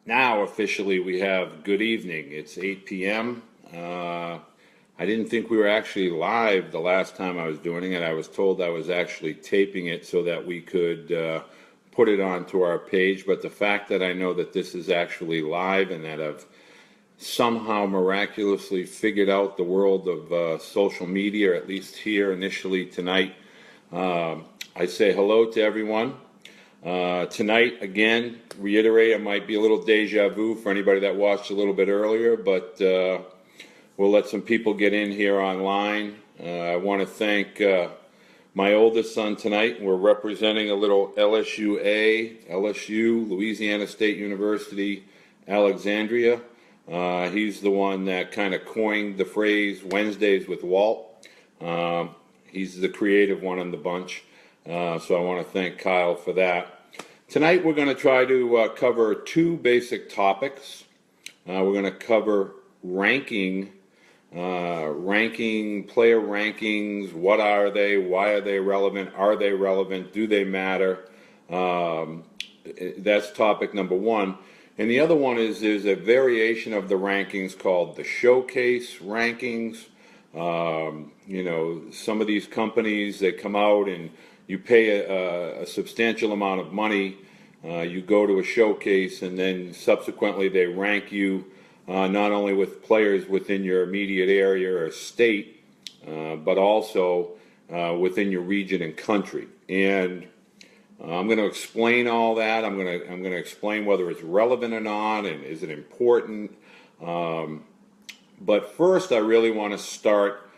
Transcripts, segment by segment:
Now officially we have good evening. It's 8 p.m. I didn't think we were actually live the last time I was doing it. I was told I was actually taping it so that we could put it onto our page. But the fact that I know that this is actually live and that I've somehow miraculously figured out the world of social media, at least here initially tonight, I say hello to everyone. Tonight, again, reiterate, it might be a little deja vu for anybody that watched a little bit earlier, but we'll let some people get in here online. I want to thank my oldest son tonight. We're representing a little LSU, Louisiana State University, Alexandria. He's the one that kind of coined the phrase Wednesdays with Walt. He's the creative one in the bunch. So I want to thank Kyle for that. Tonight we're going to try to cover two basic topics. We're going to cover ranking player rankings. What are they? Why are they relevant? Are they relevant? Do they matter? That's topic number one. And the other one is there's a variation of the rankings called the showcase rankings. Some of these companies, they come out and you pay a substantial amount of money, you go to a showcase, and then subsequently they rank you not only with players within your immediate area or state, but also within your region and country. And I'm going to explain all that. I'm going to explain whether it's relevant or not, and is it important. But first, I really want to start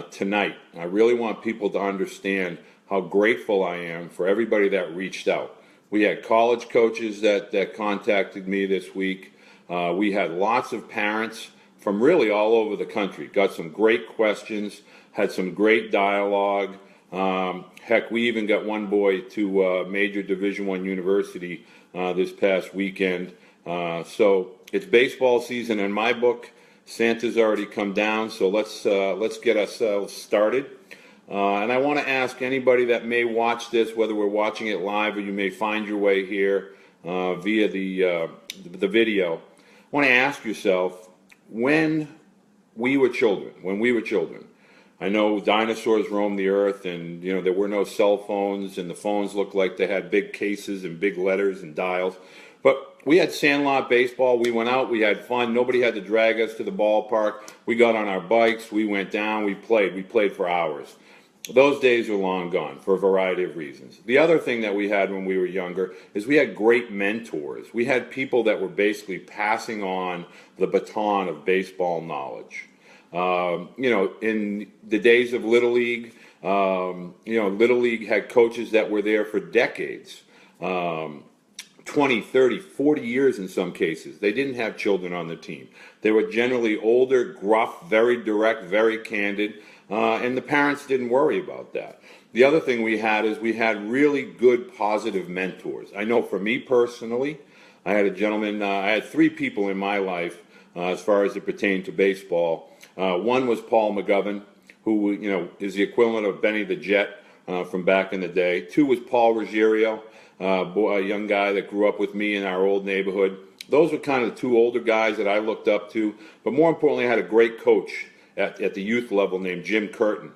tonight. I really want people to understand how grateful I am for everybody that reached out. We had college coaches that contacted me this week. We had lots of parents from really all over the country. Got some great questions, had some great dialogue. Heck, we even got one boy to a major Division I university this past weekend. So it's baseball season in my book. Santa's already come down, so let's get ourselves started. And I want to ask anybody that may watch this, whether we're watching it live or you may find your way here via the video. I want to ask yourself, when we were children, I know dinosaurs roamed the earth, and there were no cell phones, and the phones looked like they had big cases and big letters and dials. But we had sandlot baseball. We went out. We had fun. Nobody had to drag us to the ballpark. We got on our bikes. We went down. We played. We played for hours. Those days are long gone for a variety of reasons. The other thing that we had when we were younger is we had great mentors. We had people that were basically passing on the baton of baseball knowledge. In the days of Little League, Little League had coaches that were there for decades. 20, 30, 40 years in some cases. They didn't have children on the team. They were generally older, gruff, very direct, very candid, and the parents didn't worry about that. The other thing we had is we had really good, positive mentors. I know for me personally, I had a gentleman, I had three people in my life as far as it pertained to baseball. One was Paul McGovern, who is the equivalent of Benny the Jet from back in the day. Two was Paul Ruggiero, a young guy that grew up with me in our old neighborhood. Those were kind of the two older guys that I looked up to. But more importantly, I had a great coach at the youth level named Jim Curtin.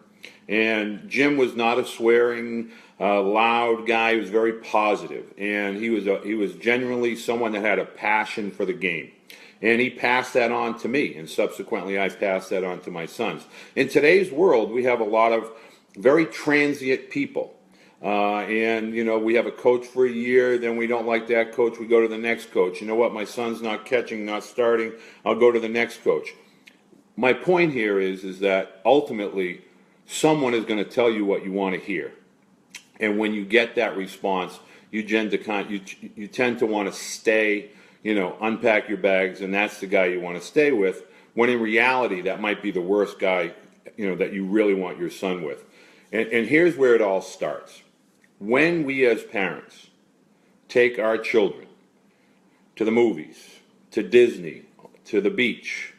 And Jim was not a swearing, loud guy. He was very positive. And he was genuinely someone that had a passion for the game. And he passed that on to me. And subsequently, I passed that on to my sons. In today's world, we have a lot of very transient people. We have a coach for a year, then we don't like that coach, we go to the next coach. You know what, my son's not catching, not starting, I'll go to the next coach. My point here is that ultimately someone is going to tell you what you want to hear. And when you get that response, you tend to want to stay, unpack your bags, and that's the guy you want to stay with, when in reality that might be the worst guy, that you really want your son with. And here's where it all starts. When we as parents take our children to the movies, to Disney, to the beach,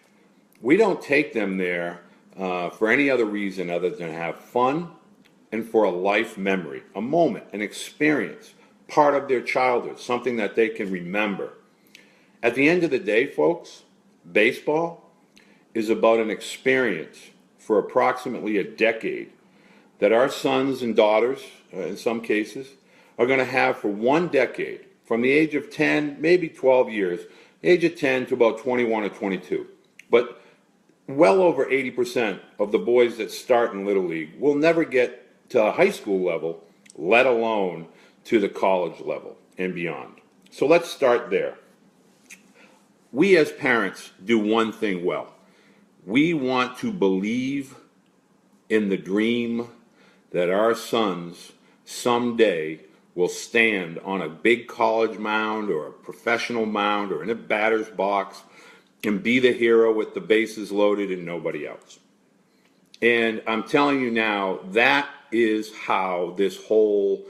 we don't take them there for any other reason other than have fun and for a life memory, a moment, an experience, part of their childhood, something that they can remember. At the end of the day, folks, baseball is about an experience for approximately a decade that our sons and daughters, in some cases, are going to have for 1 decade, from the age of 10, maybe 12 years, age of 10 to about 21 or 22. But well over 80% of the boys that start in Little League will never get to a high school level, let alone to the college level and beyond. So let's start there. We as parents do one thing well. We want to believe in the dream that our sons someday will stand on a big college mound or a professional mound or in a batter's box and be the hero with the bases loaded and nobody else. And I'm telling you now, that is how this whole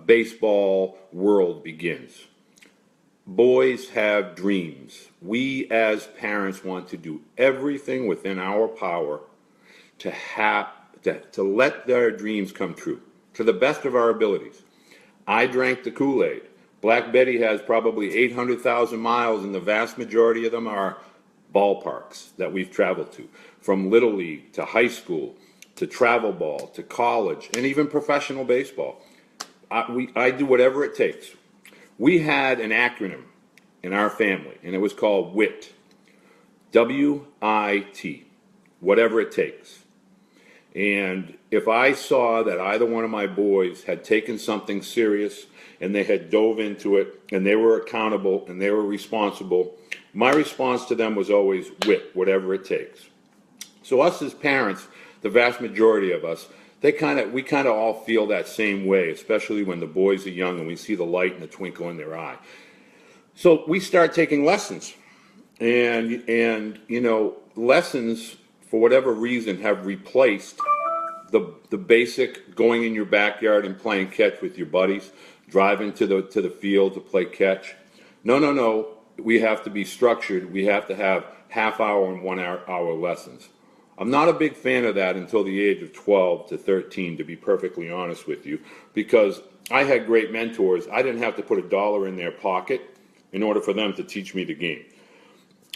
baseball world begins. Boys have dreams. We as parents want to do everything within our power to let their dreams come true to the best of our abilities. I drank the Kool-Aid. Black Betty has probably 800,000 miles, and the vast majority of them are ballparks that we've traveled to, from Little League to high school to travel ball to college and even professional baseball. I do whatever it takes. We had an acronym in our family, and it was called WIT. W-I-T. Whatever it takes. And if I saw that either one of my boys had taken something serious and they had dove into it and they were accountable and they were responsible, my response to them was always WIT, whatever it takes. So us as parents, the vast majority of us, we kind of all feel that same way, especially when the boys are young and we see the light and the twinkle in their eye. So we start taking lessons, and lessons for whatever reason have replaced the basic going in your backyard and playing catch with your buddies, driving to the field to play catch. No. We have to be structured. We have to have half-hour and 1 hour lessons. I'm not a big fan of that until the age of 12 to 13, to be perfectly honest with you, because I had great mentors. I didn't have to put $1 in their pocket in order for them to teach me the game.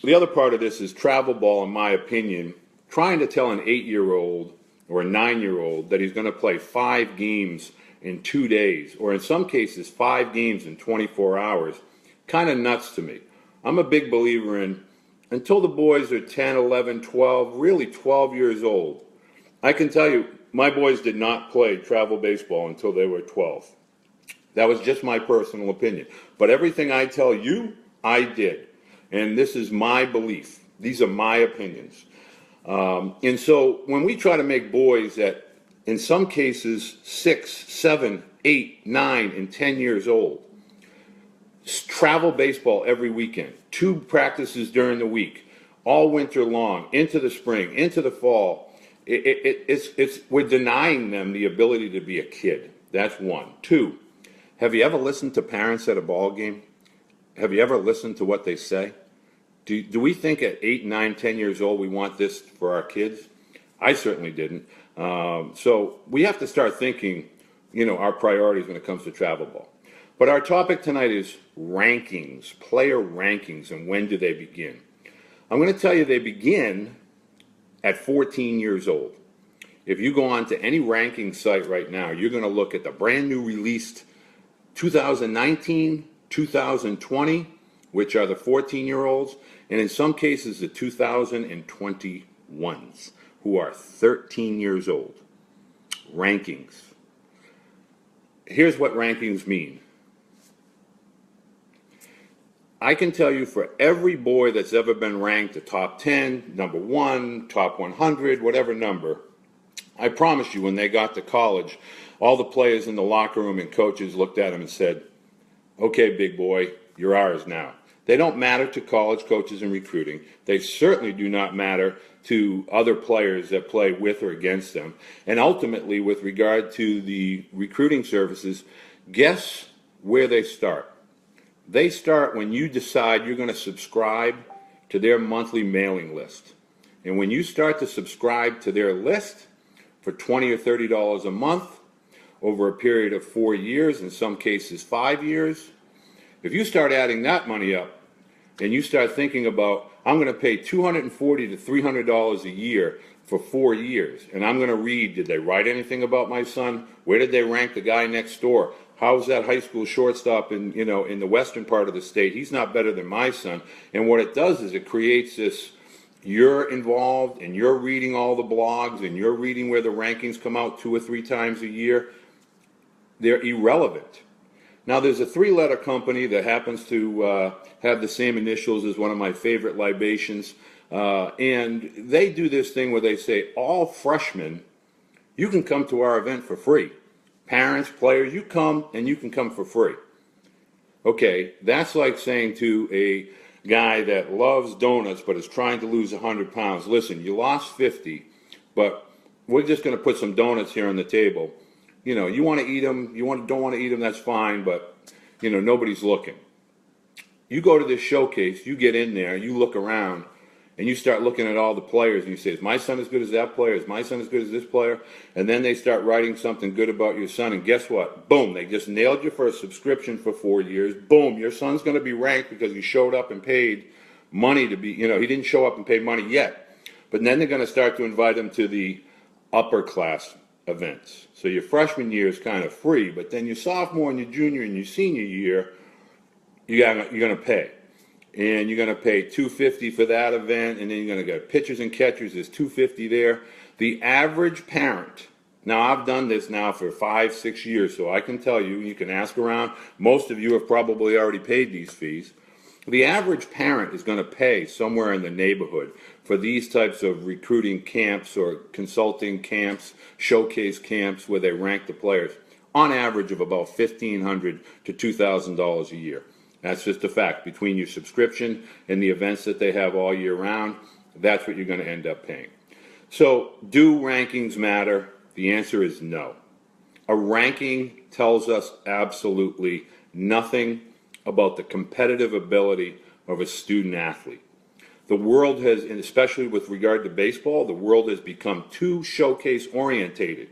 The other part of this is travel ball, in my opinion, trying to tell an 8-year-old or a 9-year-old that he's going to play 5 games in 2 days, or in some cases 5 games in 24 hours, kind of nuts to me. I'm a big believer in, until the boys are 10, 11, 12, really 12 years old. I can tell you, my boys did not play travel baseball until they were 12. That was just my personal opinion. But everything I tell you, I did. And this is my belief. These are my opinions. And so when we try to make boys that, in some cases, 6, 7, 8, 9, and 10 years old, travel baseball every weekend, 2 practices during the week, all winter long, into the spring, into the fall, we're denying them the ability to be a kid. That's one. 2, have you ever listened to parents at a ball game? Have you ever listened to what they say? Do we think at 8, 9, 10 years old we want this for our kids? I certainly didn't. So we have to start thinking, our priorities when it comes to travel ball. But our topic tonight is rankings, player rankings, and when do they begin? I'm going to tell you they begin at 14 years old. If you go on to any ranking site right now, you're going to look at the brand new released 2019, 2020, which are the 14-year-olds, and in some cases the 2021s, who are 13 years old. Rankings. Here's what rankings mean. I can tell you for every boy that's ever been ranked a top 10, number 1, top 100, whatever number, I promise you when they got to college, all the players in the locker room and coaches looked at him and said, okay, big boy, you're ours now. They don't matter to college coaches and recruiting. They certainly do not matter to other players that play with or against them. And ultimately, with regard to the recruiting services, guess where they start? They start when you decide you're going to subscribe to their monthly mailing list. And when you start to subscribe to their list for $20 or $30 a month over a period of 4 years, in some cases 5 years, if you start adding that money up, and you start thinking about, I'm going to pay $240 to $300 a year for 4 years, and I'm going to read, did they write anything about my son? Where did they rank the guy next door? How's that high school shortstop in the western part of the state? He's not better than my son. And what it does is it creates this, you're involved and you're reading all the blogs and you're reading where the rankings come out 2 or 3 times a year. They're irrelevant. Now, there's a 3-letter company that happens to have the same initials as one of my favorite libations, and they do this thing where they say, all freshmen, you can come to our event for free. Parents, players, you come and you can come for free. Okay, that's like saying to a guy that loves donuts but is trying to lose 100 pounds, listen, you lost 50, but we're just going to put some donuts here on the table. You want to eat them, don't want to eat them, that's fine, but, nobody's looking. You go to this showcase, you get in there, you look around, and you start looking at all the players, and you say, is my son as good as that player? Is my son as good as this player? And then they start writing something good about your son, and guess what? Boom, they just nailed you for a subscription for 4 years. Boom, your son's going to be ranked because he showed up and paid money to be, he didn't show up and pay money yet. But then they're going to start to invite him to the upper class events. So your freshman year is kind of free, but then your sophomore and your junior and your senior year, you're going to pay. And you're going to pay $250 for that event, and then you're going to get pitchers and catchers, there's $250 there. The average parent, now I've done this now for 5-6 years, so I can tell you, you can ask around, most of you have probably already paid these fees. The average parent is going to pay somewhere in the neighborhood for these types of recruiting camps or consulting camps, showcase camps where they rank the players, on average of about $1,500 to $2,000 a year. That's just a fact. Between your subscription and the events that they have all year round, that's what you're going to end up paying. So, do rankings matter? The answer is no. A ranking tells us absolutely nothing about the competitive ability of a student athlete. The world has, and especially with regard to baseball, the world has become too showcase orientated.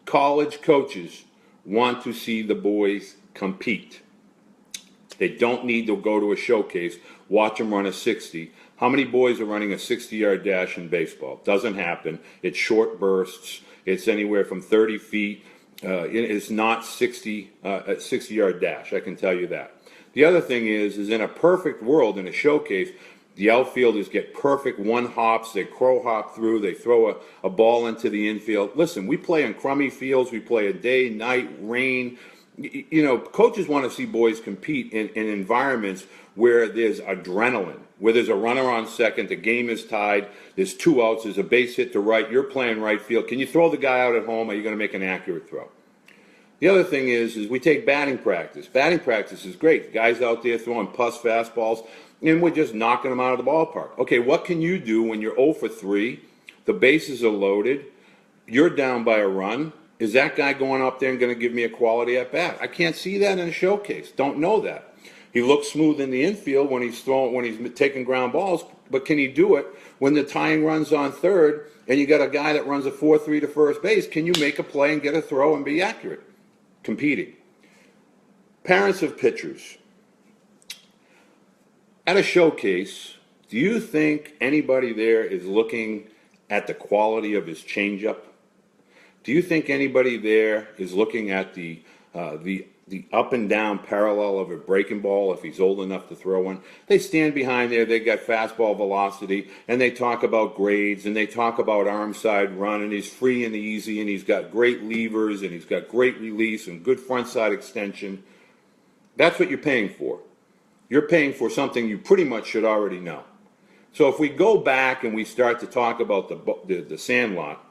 College coaches want to see the boys compete. They don't need to go to a showcase, watch them run a 60. How many boys are running a 60-yard dash in baseball? Doesn't happen. It's short bursts. It's anywhere from 30 feet. It's not a 60-yard dash, I can tell you that. The other thing is in a perfect world, in a showcase, the outfielders get perfect one-hops. They crow hop through. They throw a ball into the infield. Listen, we play on crummy fields. We play a day, night, rain. Coaches want to see boys compete in environments where there's adrenaline, where there's a runner on second, the game is tied, there's 2 outs, there's a base hit to right, you're playing right field. Can you throw the guy out at home? Are you going to make an accurate throw? The other thing is we take batting practice. Batting practice is great. The guy's out there throwing puss fastballs, and we're just knocking them out of the ballpark. Okay, what can you do when you're 0 for 3, the bases are loaded, you're down by a run? Is that guy going up there and going to give me a quality at bat? I can't see that in a showcase. Don't know that. He looks smooth in the infield when he's taking ground balls, but can he do it when the tying run's on third and you got a guy that runs a 4-3 to first base? Can you make a play and get a throw and be accurate? Competing. Parents of pitchers. At a showcase, do you think anybody there is looking at the quality of his changeup? Do you think anybody there is looking at the up and down parallel of a breaking ball if he's old enough to throw one? They stand behind there, they got fastball velocity, and they talk about grades, and they talk about arm side run, and he's free and easy, and he's got great levers, and he's got great release and good front side extension. That's what you're paying for. You're paying for something you pretty much should already know. So if we go back and we start to talk about the Sandlot,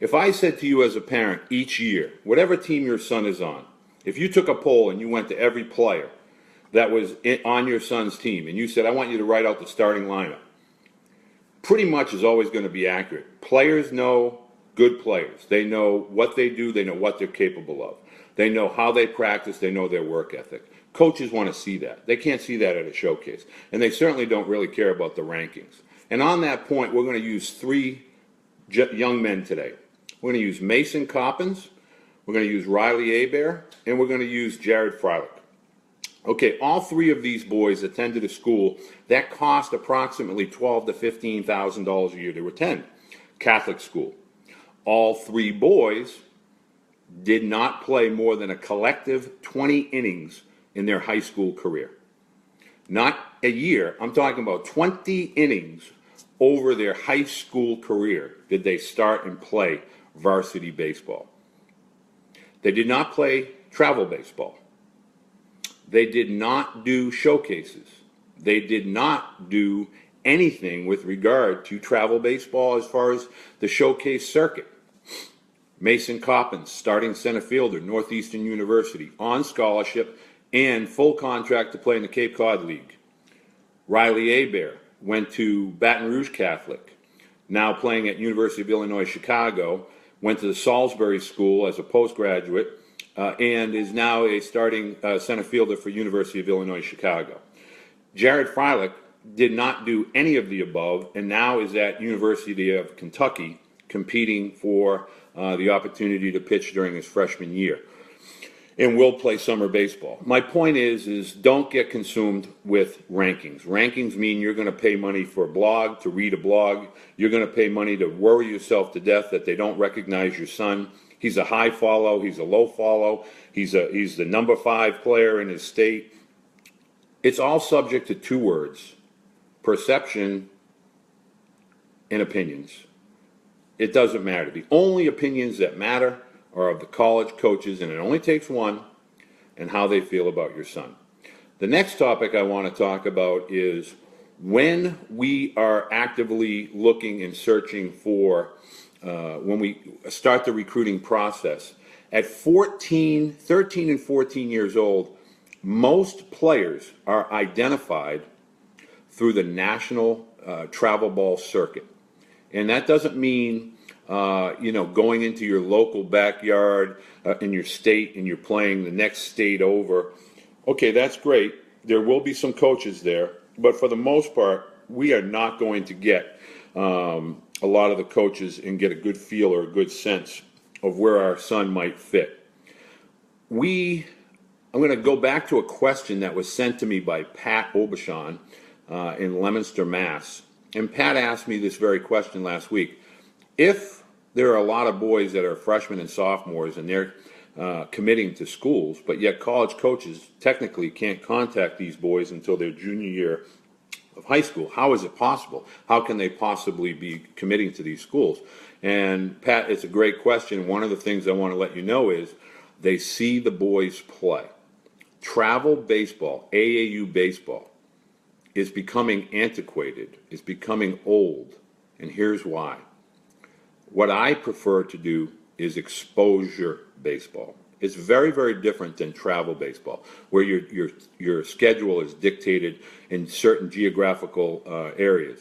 if I said to you as a parent each year, whatever team your son is on, if you took a poll and you went to every player that was on your son's team and you said, I want you to write out the starting lineup, pretty much is always going to be accurate. Players know good players. They know what they do. They know what they're capable of. They know how they practice. They know their work ethic. Coaches want to see that. They can't see that at a showcase. And they certainly don't really care about the rankings. And on that point, we're going to use 3 young men today. We're going to use Mason Coppins, we're going to use Riley Hebert, and we're going to use Jared Freilich. Okay, all three of these boys attended a school that cost approximately $12,000 to $15,000 a year to attend. Catholic school. All three boys did not play more than a collective 20 innings in their high school career. Not a year, I'm talking about 20 innings over their high school career did they start and play varsity baseball. They did not play travel baseball. They did not do showcases. They did not do anything with regard to travel baseball as far as the showcase circuit. Mason Coppins, starting center fielder, Northeastern University, on scholarship and full contract to play in the Cape Cod League. Riley Hebert went to Baton Rouge Catholic, now playing at University of Illinois Chicago, went to the Salisbury School as a postgraduate, and is now a starting center fielder for University of Illinois Chicago. Jared Freilich did not do any of the above, and now is at University of Kentucky competing for the opportunity to pitch during his freshman year, and will play summer baseball. My point is don't get consumed with rankings. Rankings mean you're going to pay money for a blog, to read a blog. You're going to pay money to worry yourself to death that they don't recognize your son. He's a high follow. He's a low follow. He's the number 5 player in his state. It's all subject to 2 words: perception and opinions. It doesn't matter. The only opinions that matter are of the college coaches, and it only takes one, and how they feel about your son. The next topic I want to talk about is when we are actively looking and searching for, when we start the recruiting process. At 13 and 14 years old, most players are identified through the national travel ball circuit. And that doesn't mean going into your local backyard in your state and you're playing the next state over. Okay, that's great. There will be some coaches there, but for the most part, we are not going to get a lot of the coaches and get a good feel or a good sense of where our son might fit. I'm going to go back to a question that was sent to me by Pat Obashan in Leominster, Mass. And Pat asked me this very question last week. If there are a lot of boys that are freshmen and sophomores and they're committing to schools, but yet college coaches technically can't contact these boys until their junior year of high school, how is it possible? How can they possibly be committing to these schools? And Pat, it's a great question. One of the things I want to let you know is they see the boys play. Travel baseball, AAU baseball, is becoming antiquated, is becoming old, and here's why. What I prefer to do is exposure baseball. It's very, very different than travel baseball, where your schedule is dictated in certain geographical areas.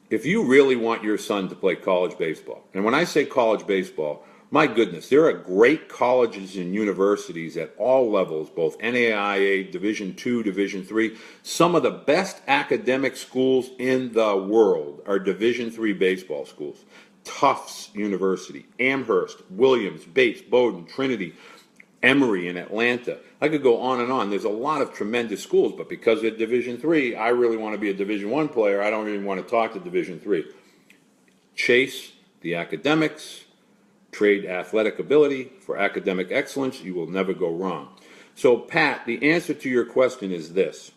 If you really want your son to play college baseball, and when I say college baseball, my goodness, there are great colleges and universities at all levels, both NAIA, Division II, Division III. Some of the best academic schools in the world are Division III baseball schools. Tufts University, Amherst, Williams, Bates, Bowdoin, Trinity, Emory in Atlanta. I could go on and on. There's a lot of tremendous schools, but because they're Division III, I really want to be a Division I player. I don't even want to talk to Division III. Chase the academics, trade athletic ability for academic excellence. You will never go wrong. So, Pat, the answer to your question is this.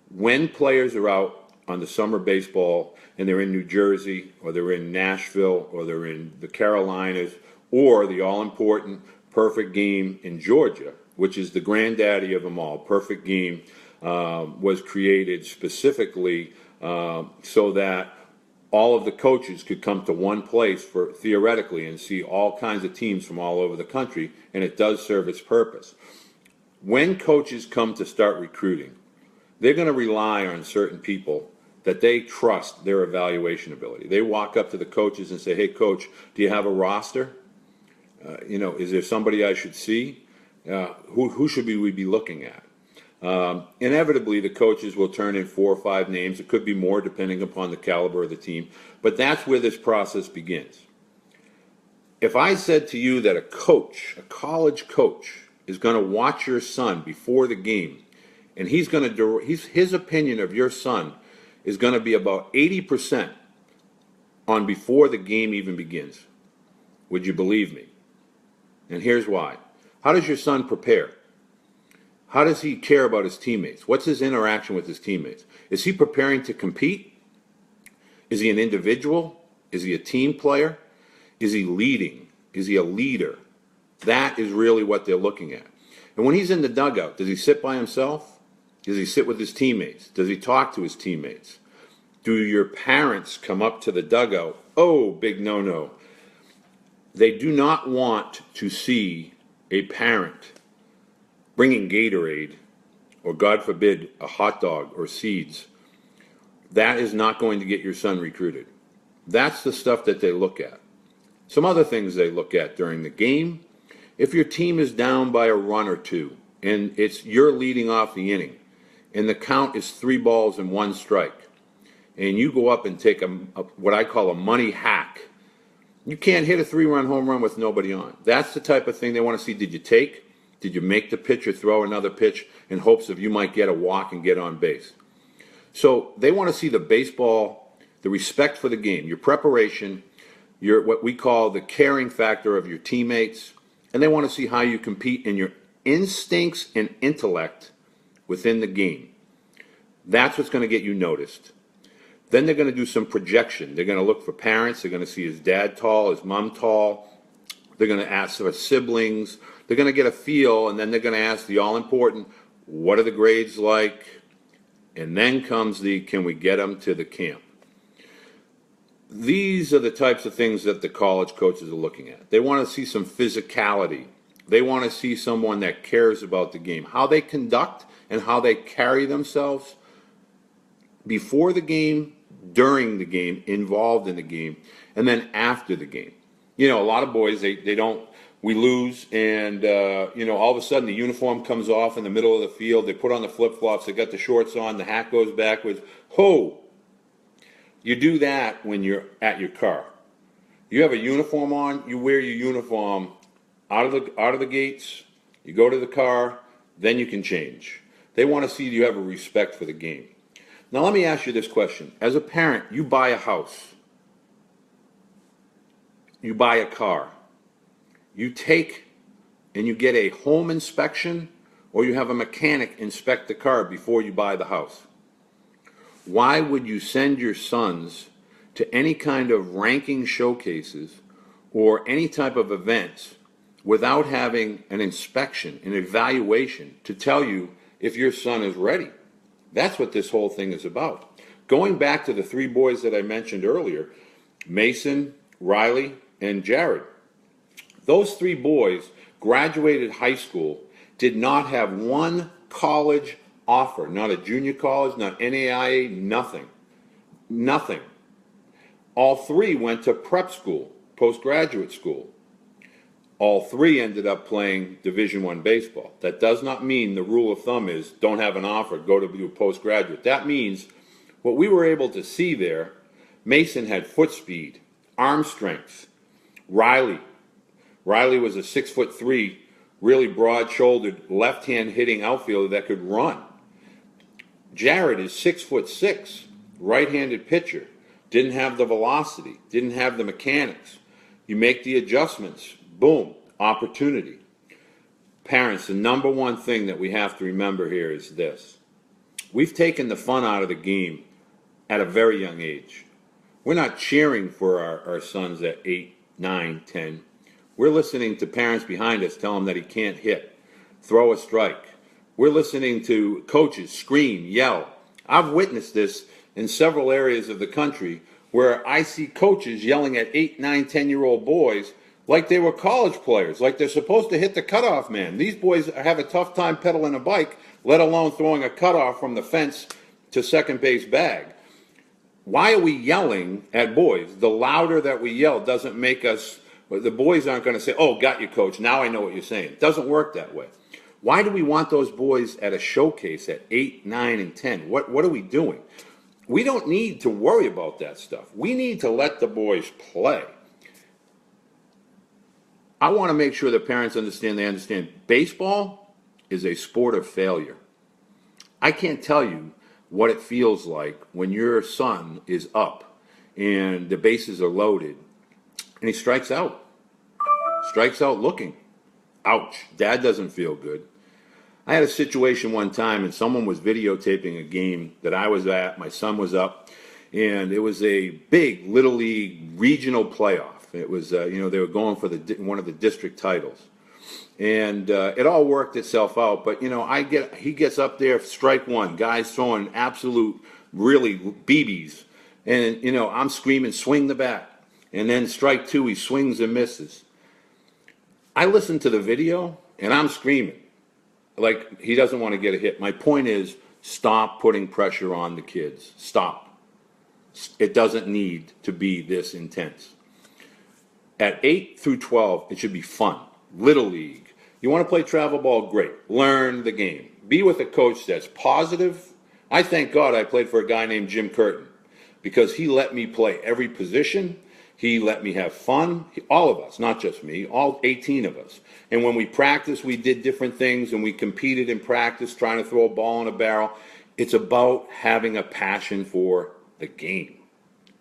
When players are out on the summer baseball and they're in New Jersey or they're in Nashville or they're in the Carolinas or the all-important Perfect Game in Georgia, which is the granddaddy of them all. Perfect Game was created specifically so that all of the coaches could come to one place for theoretically and see all kinds of teams from all over the country, and it does serve its purpose. When coaches come to start recruiting, they're going to rely on certain people that they trust their evaluation ability. They walk up to the coaches and say, hey, coach, do you have a roster? Is there somebody I should see? Who should we be looking at? Inevitably, the coaches will turn in 4 or 5 names. It could be more depending upon the caliber of the team. But that's where this process begins. If I said to you that a coach, a college coach, is going to watch your son before the game, and his opinion of your son is going to be about 80% on before the game even begins. Would you believe me? And here's why. How does your son prepare? How does he care about his teammates? What's his interaction with his teammates? Is he preparing to compete? Is he an individual? Is he a team player? Is he leading? Is he a leader? That is really what they're looking at. And when he's in the dugout, does he sit by himself? Does he sit with his teammates? Does he talk to his teammates? Do your parents come up to the dugout? Oh, big no-no. They do not want to see a parent bringing Gatorade or, God forbid, a hot dog or seeds. That is not going to get your son recruited. That's the stuff that they look at. Some other things they look at during the game. If your team is down by a run or two and you're leading off the inning and the count is 3 balls and 1 strike, and you go up and take what I call a money hack, you can't hit a 3-run home run with nobody on. That's the type of thing they want to see. Did you take? Did you make the pitch or throw another pitch in hopes of you might get a walk and get on base? So they want to see the baseball, the respect for the game, your preparation, what we call the caring factor of your teammates, and they want to see how you compete in your instincts and intellect within the game. That's what's going to get you noticed. Then they're going to do some projection. They're going to look for parents. They're going to see his dad tall, his mom tall. They're going to ask for siblings. They're going to get a feel, and then they're going to ask the all-important, what are the grades like? And then comes can we get them to the camp? These are the types of things that the college coaches are looking at. They want to see some physicality. They want to see someone that cares about the game, how they conduct and how they carry themselves before the game, during the game, involved in the game, and then after the game. You know, a lot of boys, we lose, and, all of a sudden the uniform comes off in the middle of the field. They put on the flip-flops. They got the shorts on. The hat goes backwards. Ho! You do that when you're at your car. You have a uniform on. You wear your uniform out of the gates. You go to the car. Then you can change. They want to see you have a respect for the game. Now let me ask you this question. As a parent, you buy a house. You buy a car. You take and you get a home inspection, or you have a mechanic inspect the car before you buy the house. Why would you send your sons to any kind of ranking showcases or any type of events without having an inspection, an evaluation to tell you if your son is ready? That's what this whole thing is about. Going back to the 3 boys that I mentioned earlier, Mason, Riley, and Jared. Those 3 boys graduated high school, did not have one college offer, not a junior college, not NAIA, nothing. Nothing. All 3 went to prep school, postgraduate school. All 3 ended up playing Division I baseball. That does not mean the rule of thumb is don't have an offer, go to do a postgraduate. That means what we were able to see there, Mason had foot speed, arm strength. Riley was a 6'3", really broad-shouldered, left-hand hitting outfielder that could run. Jared is 6'6", right-handed pitcher. Didn't have the velocity, didn't have the mechanics. You make the adjustments, boom, opportunity. Parents, the number one thing that we have to remember here is this. We've taken the fun out of the game at a very young age. We're not cheering for our sons at 8, 9, 10. We're listening to parents behind us tell them that he can't hit, throw a strike. We're listening to coaches scream, yell. I've witnessed this in several areas of the country where I see coaches yelling at 8, 9, 10-year-old boys like they were college players, like they're supposed to hit the cutoff man. These boys have a tough time pedaling a bike, let alone throwing a cutoff from the fence to second base bag. Why are we yelling at boys? The louder that we yell doesn't make us, the boys aren't going to say, oh, got you, coach, now I know what you're saying. It doesn't work that way. Why do we want those boys at a showcase at 8, 9, and 10? What are we doing? We don't need to worry about that stuff. We need to let the boys play. I want to make sure that parents understand, they understand baseball is a sport of failure. I can't tell you what it feels like when your son is up and the bases are loaded and he strikes out looking. Ouch, dad doesn't feel good. I had a situation one time and someone was videotaping a game that I was at, my son was up, and it was a big Little League regional playoff. It was, they were going for one of the district titles. And it all worked itself out, but he gets up there, strike one, guys throwing absolute, really BBs, and I'm screaming, swing the bat, and then strike two, he swings and misses. I listen to the video and I'm screaming, like he doesn't want to get a hit. My point is, stop putting pressure on the kids. Stop. It doesn't need to be this intense. At 8 through 12, it should be fun. Little League. You want to play travel ball? Great. Learn the game. Be with a coach that's positive. I thank God I played for a guy named Jim Curtin because he let me play every position. He let me have fun. All of us, not just me, all 18 of us. And when we practiced, we did different things and we competed in practice trying to throw a ball in a barrel. It's about having a passion for the game.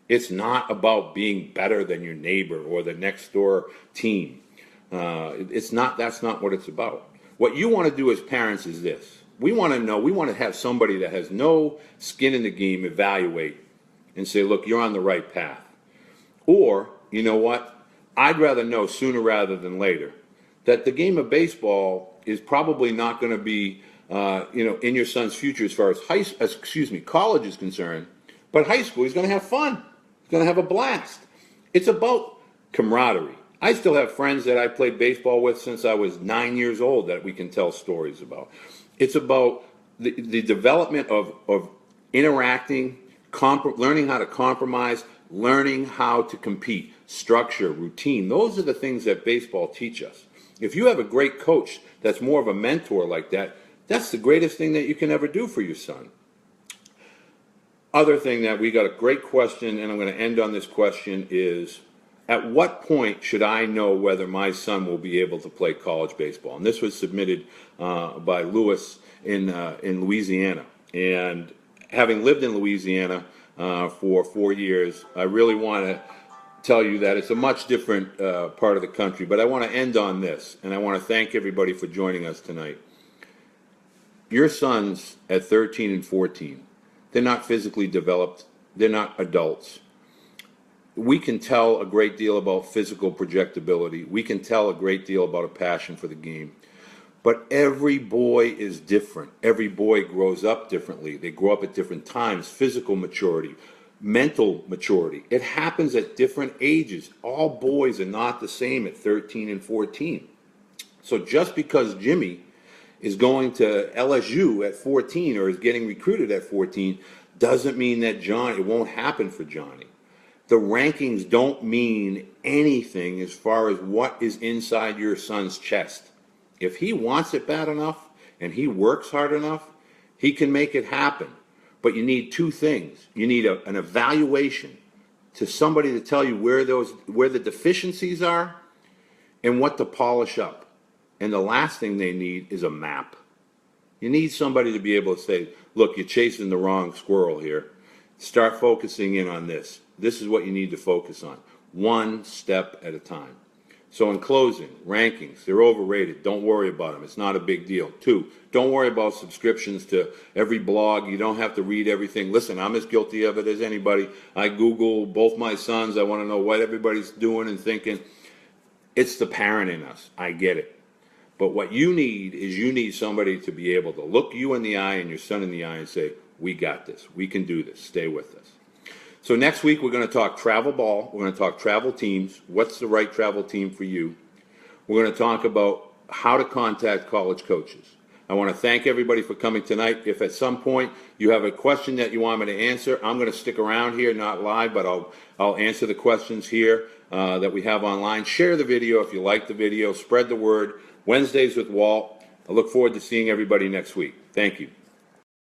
It's not about being better than your neighbor or the next door team. That's not what it's about. What you want to do as parents is this. We want to have somebody that has no skin in the game evaluate and say, look, you're on the right path. Or, you know what? I'd rather know sooner rather than later that the game of baseball is probably not going to be, in your son's future as far as college is concerned. But high school, he's going to have fun. He's going to have a blast. It's about camaraderie. I still have friends that I played baseball with since I was 9 years old that we can tell stories about. It's about the development of interacting, learning how to compromise, learning how to compete, structure, routine. Those are the things that baseball teach us. If you have a great coach that's more of a mentor like that, that's the greatest thing that you can ever do for your son. Other thing that we got a great question, and I'm going to end on this question, is at what point should I know whether my son will be able to play college baseball? And this was submitted by Lewis in Louisiana. And having lived in Louisiana for 4 years, I really want to tell you that it's a much different part of the country. But I want to end on this, and I want to thank everybody for joining us tonight. Your sons at 13 and 14, they're not physically developed. They're not adults. We can tell a great deal about physical projectability. We can tell a great deal about a passion for the game. But every boy is different. Every boy grows up differently. They grow up at different times. Physical maturity, mental maturity. It happens at different ages. All boys are not the same at 13 and 14. So just because Jimmy is going to LSU at 14 or is getting recruited at 14 doesn't mean that it won't happen for Johnny. The rankings don't mean anything as far as what is inside your son's chest. If he wants it bad enough and he works hard enough, he can make it happen. But you need two things. You need an evaluation to somebody to tell you where the deficiencies are and what to polish up. And the last thing they need is a map. You need somebody to be able to say, look, you're chasing the wrong squirrel here. Start focusing in on this. This is what you need to focus on. One step at a time. So in closing, rankings, they're overrated. Don't worry about them. It's not a big deal. 2, don't worry about subscriptions to every blog. You don't have to read everything. Listen, I'm as guilty of it as anybody. I Google both my sons. I want to know what everybody's doing and thinking. It's the parent in us. I get it. But what you need somebody to be able to look you in the eye and your son in the eye and say, we got this. We can do this. Stay with us. So next week, we're going to talk travel ball. We're going to talk travel teams. What's the right travel team for you? We're going to talk about how to contact college coaches. I want to thank everybody for coming tonight. If at some point you have a question that you want me to answer, I'm going to stick around here, not live, but I'll answer the questions here that we have online. Share the video if you like the video. Spread the word. Wednesdays with Walt. I look forward to seeing everybody next week. Thank you.